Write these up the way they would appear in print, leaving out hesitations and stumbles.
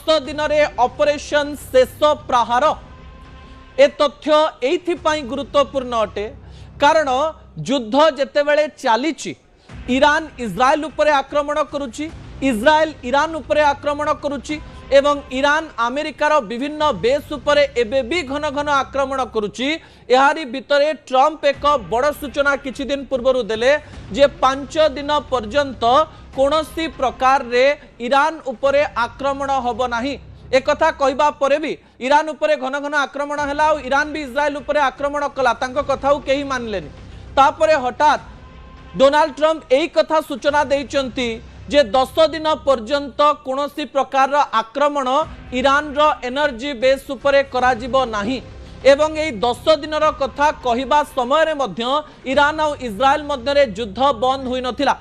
10 दिन ऑपरेशन शेष प्रहार ए तथ्य एइथिपाई गुरुत्वपूर्ण अटे कारण युद्ध जेतेबेले चलीची ईरान इज्राएल उपरे आक्रमण करुची इज्राएल ईरान उपरे आक्रमण करुची एवं ईरान अमेरिकार विभिन्न बेस उपरे एबे भी घन घन आक्रमण करुची एहारी भितरे ट्रम्प एक बड़ सूचना किछि दिन पूर्व देले जे 5 दिन पर्यंत कोनोसी प्रकार रे ईरान उपरे आक्रमण होबो नाही एक कथा कहबा परे भी ईरान उपरे घन घन आक्रमण हला और ईरान भी इज्राएल उपरे आक्रमण कला तांको कथाउ केही मानलेनी तापरे हठात डोनाल्ड ट्रम्प एई कथा सूचना देइचंती जे 10 दिन पर्यंत कोनोसी प्रकार आक्रमण ईरान रो एनर्जी बेस उपरे कराजिबो नाही एवं एई 10 दिन रो कथा कहिबा समय रे मध्य ईरान और इज्राएल मध्य रे युद्ध बंद होई नथिला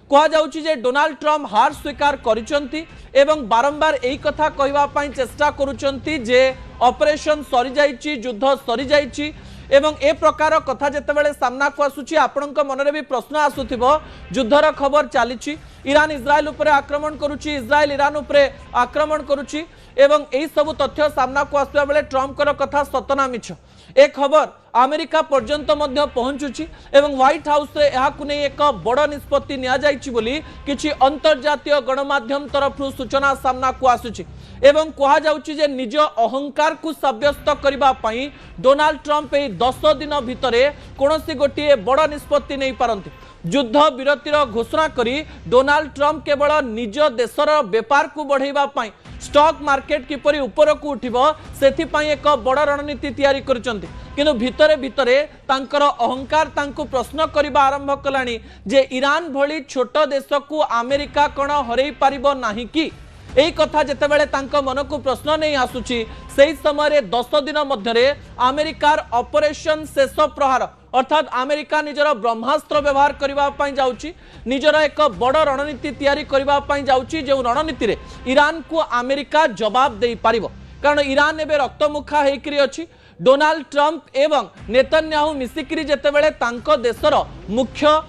कहा जाउची जे डोनाल्ड ट्रम्प हार स्वीकार करिसंती एवं बारंबार एई कथा कहबा पई चेष्टा करूचंती जे ऑपरेशन सरी जाइची युद्ध सरी जाइची एवं ए प्रकार कथा जेतेबेले सामना को आसुची आपनक मनरे भी प्रश्न आसुथिबो युद्धर खबर चलीची ईरान इज्राएल उपरे आक्रमण करूची इज्राएल ईरान उपरे आक्रमण करूची एवं एई सब तथ्य सामना को आसुवा बेले ट्रम्पकर कथा सतना मिछ ए खबर अमेरिका पर्यंत मध्य पहुंचुची एवं व्हाइट हाउस रे एहाकु नै एक बड़ निष्पत्ति निया जाइची बोली किछि अंतर्जातीय गणमाध्यम तरफ सूचना सामना को आसुची एवं कहा जाउची जे निज अहंकार को साब्यस्त करिबा पई डोनाल्ड ट्रम्प ए 10 दिन भितरे कोनोसी गोटिए बड़ निष्पत्ति नै पारंती युद्ध विरतिर घोषणा करी डोनाल्ड ट्रम्प केवल निज देशर व्यापार को बढ़ाइबा पई स्टॉक मार्केट किपरि ऊपर को उठिबो सेथि पई एक बड़ रणनीति तैयारी करचंती किंतु भितरे भितरे तांकर अहंकार तांको प्रश्न करिबा आरंभ कलानी जे ईरान भली छोट देश को अमेरिका कोन हरई पारिबो नाही कि एई कथा जेतेबेले तांको मन को प्रश्न नहीं आसुची सेही समय 10 दिन मध्यरे अमेरिकार ऑपरेशन शेष प्रहार अर्थात अमेरिका निजर ब्रह्मास्त्र व्यवहार करबा पई जाउची निजर एक बड़ रणनीति तैयारी करबा पई जाउची जे रणनीति रे ईरान को अमेरिका जवाब देई पारिबो कारण ईरान एबे रक्तमुखा हेकरी अछि डोनाल्ड ट्रम्प एवं नेतन्याहू मिसिकरी जेतेबेले तांको देशर मुख्य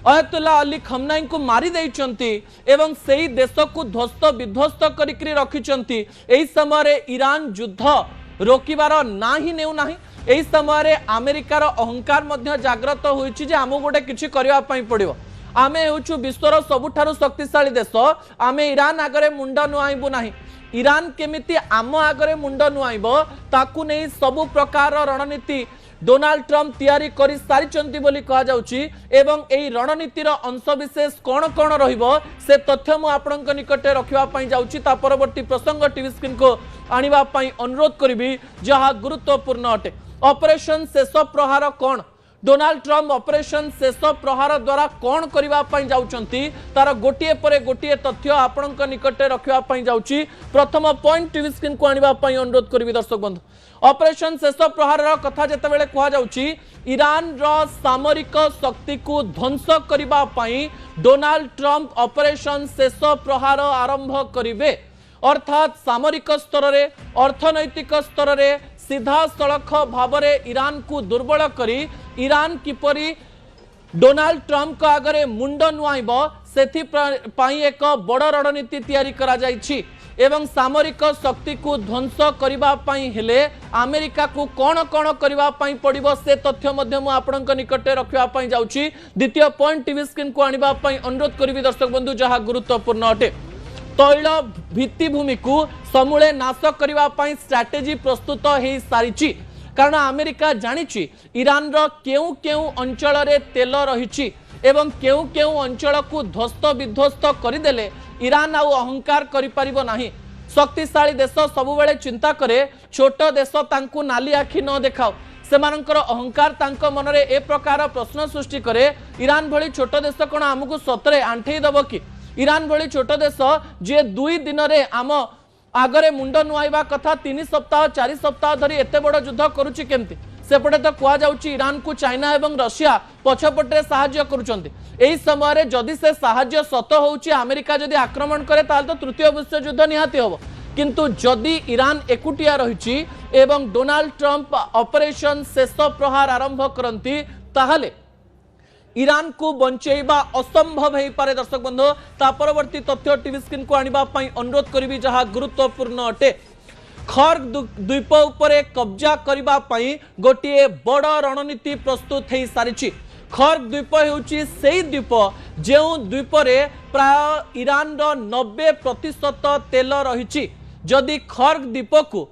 अयतुल्ला अली खमनाई को मारी देइचंती एवं सेही देश को ध्वस्त विध्वस्त करिकरी रखिचंती एही समय ईरान युद्ध रोकिबार ना ही नेउ नाही एही समय अमेरिकार अहंकार मध्य जागृत होइछि जे आमु गोटे किछि करिवा पई पड़िबो आमे हेउछु विश्वर सबुठारु शक्तिशाली देश आमे ईरान आगरे मुंड नुआइबु नाही ईरान केमिति आम आगरे मुंड नुआइबो ताकू नै सबु प्रकार रणनीति डोनाल्ड ट्रम्प तैयारी करि सारिचंती बोली कहा जाउची एवं एई रणनीतिर अंश विशेष कोन कोन रहिबो से तथ्य मु आपनक निकटे रखिबा पई जाउची ता परवर्ती प्रसंग टीवी स्क्रीन को आनिबा पई अनुरोध करिबी जहा गुरुत्वपूर्ण अटे ऑपरेशन शेष प्रहार कोन डोनाल्ड ट्रम्प ऑपरेशन शेष प्रहार द्वारा कौन करबा पई जाउचंती तार गोटिए परे गोटिए तथ्य आपनक निकटे रखिबा पई जाउची प्रथम पॉइंट टीवी स्क्रीन को आनिबा पई अनुरोध करिबी दर्शक बंधु ऑपरेशन शेष प्रहार कथा जेतेबेले कहा जाउची ईरान रो सामरिक शक्ति को ध्वंस करबा पई डोनाल्ड ट्रम्प ऑपरेशन शेष प्रहार आरंभ करिवे अर्थात सामरिक स्तर रे अर्थनैतिक स्तर रे सीधा सड़क भाव ईरान को दुर्बल करी ईरान किपरि डोनाल्ड ट्रम्प का आगरे मुंड नुआइब सेथि पई एक बड़ रणनीति तैयारी करा जाइछि एवं सामरिक शक्ति को ध्वंस करबा पई हेले अमेरिका को कोन कोन करबा पई पड़िबो से तथ्य मध्य मु आपनक निकटे रखिबा पई जाउछि द्वितीय पॉइंट टीवी स्क्रीन को आनिबा पई अनुरोध करिवि दर्शक बंधु जहा गुरुत्वपूर्ण अटे तैल भित्तिभूमि को समूले नाश करबा पई स्ट्रैटेजी प्रस्तुत हे सारिछि कारण अमेरिका जानिछि ईरान रो केउ केउ अंचल रे तेल रहिछि एवं केउ केउ अंचल को ध्वस्त विध्वस्त करिदेले ईरान आउ अहंकार करि परिबो नाही शक्तिशाली देश सबुबेले चिंता करे छोट देश तांकु नाली आखि न देखाओ सेमानकर अहंकार तांको मनरे ए प्रकार प्रश्न सृष्टि करे ईरान भली छोट देश कोन हमकु सतरे आंठेई दबो कि ईरान भली छोट देश जे 2 दिन रे आम आगरे मुंड नुआइबा कथा 3 सप्ताह 4 सप्ताह धरी एते बड़ युद्ध करूची केमती सेपटे तो कह जाउची ईरान को चाइना एवं रशिया पछपटे साहाय्य करूचंती एही समय रे जदि से साहाय्य सत होउची अमेरिका जदि आक्रमण करे ताल तो तृतीय विश्व युद्ध निहाती होबो किंतु जदि ईरान एकुटिया रहिची एवं डोनाल्ड ट्रम्प ऑपरेशन शेष प्रहार आरंभ करंती ताहले ईरान को बंचेबा असंभव हो पारे। दर्शक बंधु ता परवर्ती तथ्य टीवी स्क्रीन को आनिबा पई अनुरोध करिवि जहा गुरुत्वपूर्ण अटे। खर्ग द्वीप उपरे कब्जा करिबा पई गोटिए बड़ रणनीति प्रस्तुत हो सारी। खर्ग द्वीप होउची सेही द्वीप जो द्वीप रे प्राय ईरान रो 90% तेल रही। जदि खर्ग द्वीप को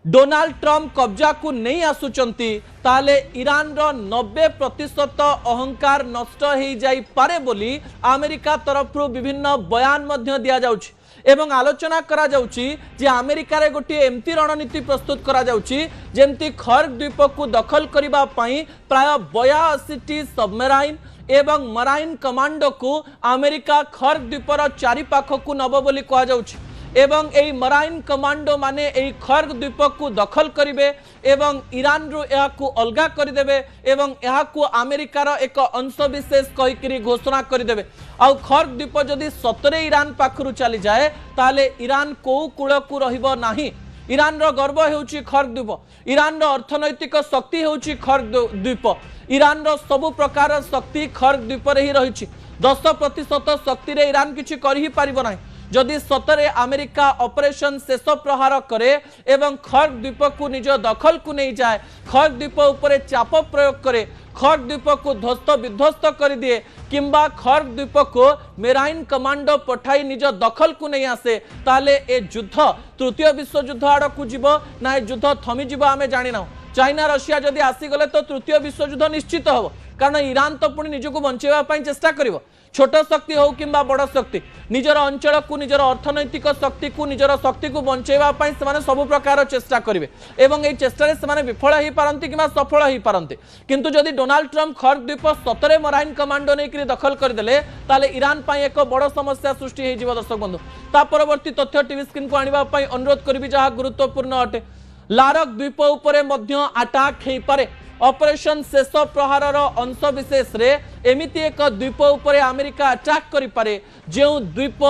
डोनाल्ड ट्रम्प कब्जा को नहीं आसुचंती ताले ईरान रो 90% अहंकार नष्ट हो जाई पारे बोली अमेरिका तरफ विभिन्न बयान मध्य दिया जाउची एवं आलोचना करा जाउची जे अमेरिका रे गोटे एमती रणनीति प्रस्तुत करा जाउची जेमती खर्ग द्वीप को दखल करिबा पई प्राय 82टी सबमराइन एवं मराइन कमांडो को अमेरिका खर्ग द्वीपर चारि पाख को नब बोली कहा जाउची एवं एई मराइन कमांडो माने एई खर्ग द्वीप को दखल करिवे एवं ईरान रो या को अलगा कर देबे एवं या को अमेरिकार एक अंश विशेष कहिकरी घोषणा कर देबे। आ खर्ग द्वीप जदि सतरे ईरान पाखरु चली जाए ताले ईरान को कूल को रहिबो नाही। ईरान रो गर्व हेउची खर्ग द्वीप, ईरान रो अर्थनैतिक शक्ति हेउची खर्ग द्वीप, ईरान रो सबु प्रकार शक्ति खर्ग द्वीप रे ही रहिची। 10% शक्ति रे ईरान किछि करि ही पारिबो नाही। जदि सतरे अमेरिका ऑपरेशन शेष प्रहार करे एवं खर्ग द्वीप को निज दखल को नहीं जाए, खर्ग द्वीप उपरे चाप प्रयोग करे, खर्ग द्वीप को ध्वस्त विध्वस्त कर दिए किंबा खर्ग द्वीप को मेराइन कमांडो पठाई निज दखल को नहीं आसे ताले ए युद्ध तृतीय विश्व युद्ध आड़ को जीव ना ए युद्ध थमी जीव आम जाना। चाइना रशिया जदि आसीगले तो तृतीय विश्व युद्ध निश्चित हम, कारण ईरान तो पुणी निजको बंचाइबा चेष्टा करिवो। छोट शक्ति हो कि बड़ शक्ति निजर अंचल को निजर अर्थनैतिक शक्ति को निजर शक्ति को बंचाइबा से सब प्रकार चेष्टा करेंगे एवं ये चेष्टा से विफल हो पारती कि सफल हो पारती। किंतु जदि डोनाल्ड ट्रम्प खर्ग द्वीप सतरे मराइन कमांडो नहीं दखल करदे ताले ईरान पाई एक बड़ समस्या सृष्टि हो। दर्शक बंधु ता परवर्ती तथ्य टीवी स्क्रीन को आने अनुरोध करी जहाँ गुरुत्वपूर्ण अटे। लारक द्वीप उपरे मध्य अटैक हो पारे। ऑपरेशन शेष प्रहार अंश विशेष रे एमिति एक द्वीप उपरे अमेरिका अटैक करि पारे जो द्वीप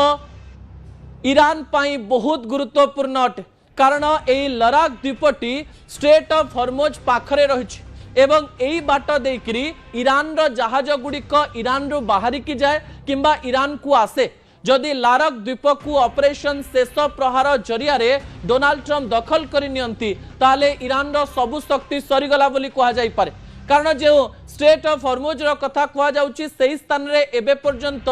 ईरान पाई बहुत गुरुत्वपूर्ण अटे, कारण एई लराक द्वीपटी स्ट्रेट ऑफ हॉर्मुज पाखरे रहिछि एवं एई बाट देकरी ईरान रो जहाज गुड़िक ईरान रो बाहरी की जाए किंबा ईरान को आसे। जदि लारक द्वीप को ऑपरेशन शेष प्रहार जरिया रे डोनाल्ड ट्रम्प दखल करि नियंती ताले ईरान रो सबु शक्ति सरीगला बोली कहा जाई पारे, कारण जो स्ट्रेट ऑफ हॉर्मुज रो कथा कहा जाउची सेही स्थान रे एबे पर्यंत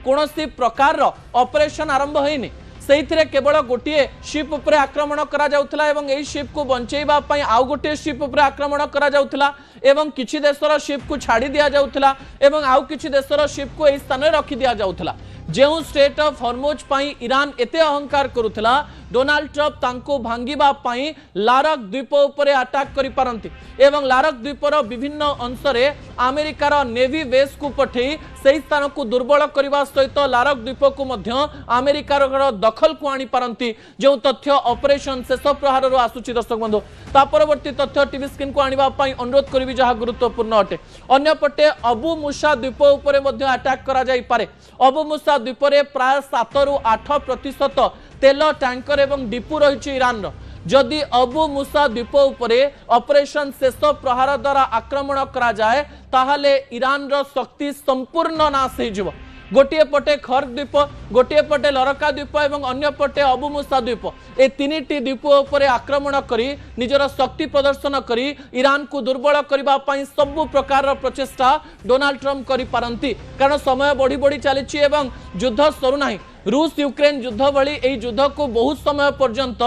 कोनोसी प्रकार रो ऑपरेशन आरंभ होइनी। सेहिथिरे केवल गोटिए शिप उपरे आक्रमण करा जाउथला एवं एई शिप को बंचेइबा पई आउ गोटिए शिप उपरे आक्रमण करा जाउथला एवं किछि देशर शिप को छाड़ी दिया जाउथला एवं आउ किछि देशर शिप को एई स्थान रे रखि दिया जाउथला। जो straight of Hormuz pi Iran एते अहंकार करुथला डोनाल्ड ट्रम्प तांको भांगिबा पाई लारक द्वीप उपरे अटैक करि पारंती एवं लारक द्वीपर विभिन्न अंश रे अमेरिकार नेवी बेस को पठेई सेही स्थान को दुर्बल करने सहित लारक द्वीप को मध्य अमेरिकार दखल को आनी पारंती जो तथ्य ऑपरेशन शेष प्रहार आसुची। दर्शक बंधु ता परवर्ती तथ्य टीवी स्क्रीन को आनिबा पई अनुरोध करिवि जहाँ गुरुत्वपूर्ण अटे। अन्य पटे अबु मूसा द्वीप उपरे मध्य अटैक करा जाई पारे। अबु मूसा द्वीप रे प्राय 7 ରୁ 8% तेल टैंकर एवं डिपो रही ईरान रो। जदि अबु मूसा द्वीप उपरे ऑपरेशन शेष प्रहार द्वारा आक्रमण करा जाए ताहले ईरान रो शक्ति संपूर्ण नाश हो जिवो। गोटे पटे खर्ग द्वीप, गोटे पटे लरका द्वीप एवं अन्य पटे अबु मूसा द्वीप, ए तीनिटी द्वीप उपरे आक्रमण करी निजर शक्ति प्रदर्शन करी ईरान को दुर्बल करबा पई सब प्रकार प्रचेष्टा डोनाल्ड ट्रम्प करि पारंती, कारण समय बढ़ी बढ़ी चली एवं युद्ध सरू नाही। रूस यूक्रेन युद्ध भली एई युद्ध को बहुत समय पर्यंत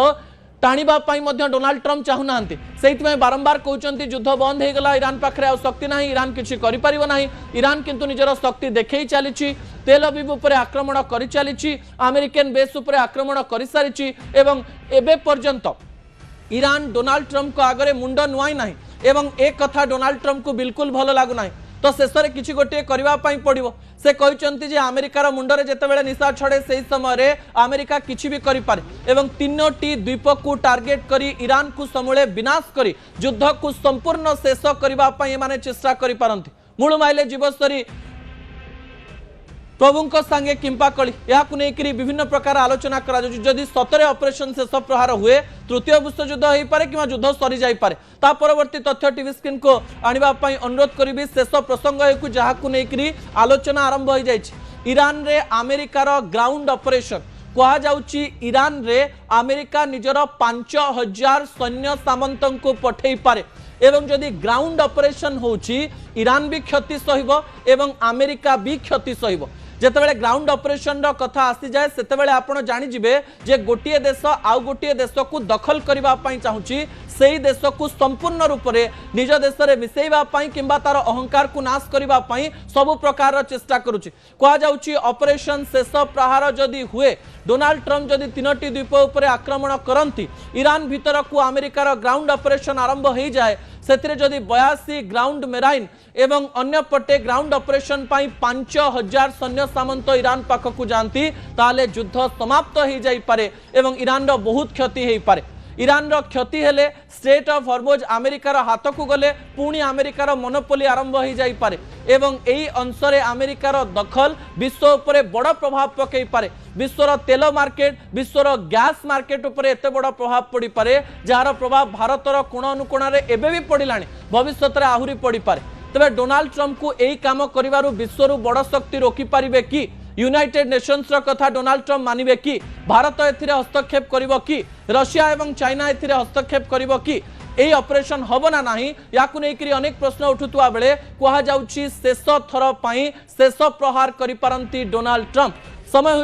टाणीबा पाई मध्य डोनाल्ड ट्रम्प चाहू नाहंती। सेहितमे बारंबार कहउचंती युद्ध बंद हो गला, ईरान पाखरे आ शक्ति नाही, ईरान किछि करि परिबो नाही। ईरान किंतु निजर शक्ति देखै चलीछि, तेल अवीव उपरे आक्रमण करि चलीछि, अमेरिकन बेस उपरे आक्रमण करि सारिछि एवं एबे पर्यंत ईरान डोनाल्ड ट्रम्प को आगरे मुंड नुआई नाही एवं एक कथा डोनाल्ड ट्रम्प को बिल्कुल भल लागु नाही। तो शेष में किसी गोटे करने पड़ो से कहते जे अमेरिकार मुंडरे जितेबाला निशा छड़े से समय रे अमेरिका किसी भी करें एवं 3टी द्वीप को टार्गेट करी ईरान को समूले विनाश करी युद्ध को संपूर्ण शेष करने चेष्टा करें। मूल माइले जीवस्तरी प्रभुଙ୍କ संगे किंपा कली याकु नेकरी विभिन्न प्रकार आलोचना करा जदि सतरे ऑपरेशन शेष प्रहार हुए तृतीय विश्व युद्ध हो पारे कि युद्ध सरी जाई पारे ता परवर्ती तथ्य टीवी स्क्रीन को आनिबा पई अनुरोध करिबी शेष प्रसंग हेकु जहाकु नेकरी आलोचना आरंभ हो जाइछि ईरान रे अमेरिकार ग्राउंड ऑपरेशन कहा जाउछि ईरान रे अमेरिका निजर 5000 सैन्य सामंत को पठेई पारे एवं जदि ग्राउंड ऑपरेशन होउछि ईरान भी क्षति सहिबो एवं अमेरिका भी क्षति सहिबो जेतेबेले ग्राउंड ऑपरेशन रो कथा आसी जाए सेतेबेले आपण जानि जिवे जे गोटिए देश आउ गोटिए देश को दखल करिबा पई चाहुछि सेही देश को संपूर्ण रूप से निज देश में मिसेइबा पई किंबा तार अहंकार को नाश करिबा पई सब प्रकार चेष्टा करुछि कहा जाउछि ऑपरेशन शेष प्रहार जदि हुए डोनाल्ड ट्रम्प जदि तीनोटी द्वीप उपर आक्रमण करती ईरान भीतर को अमेरिकार ग्राउंड ऑपरेशन आरंभ हो जाए से जदि 82 ग्राउंड मेराइन एवं अन्य पटे ग्राउंड ऑपरेशन पाई 5000 सैन्य सामंत ईरान पाखक जाती ताले युद्ध समाप्त हो जाई पारे एवं ईरान रो बहुत क्षति हो पारे ईरान रो क्षति हेले स्टेट ऑफ हॉर्मुज अमेरिकार हाथ को गले पुणी अमेरिकार मोनोपोली आरंभ हो जाई पारे एवं एई अंशरे अमेरिकार दखल विश्व उपरे बड़ प्रभाव पकई पारे विश्वर तेल मार्केट विश्वर गैस मार्केट उपरे एते बड़ प्रभाव पड़ी पारे जार प्रभाव भारतर कोण अनुकोण रे एबे भी पड़िलानी भविष्य में आहुरी पड़ी पारे तबे डोनाल्ड ट्रम्प को एई काम करिवारु विश्वरु बड़ शक्ति रोकी पारिबे कि यूनाइटेड नेशंस रो कथा डोनाल्ड ट्रम्प मानिबे कि भारत एथिरे हस्तक्षेप करिवो कि रशिया एवं चाइना एथिरे हस्तक्षेप करिवो कि एई ऑपरेशन हबो ना नाही याकु नेकरी अनेक प्रश्न उठुतुआ बेले कुहा जाउछि शेष थर पई शेष प्रहार करि पारंती डोनाल्ड ट्रम्प समय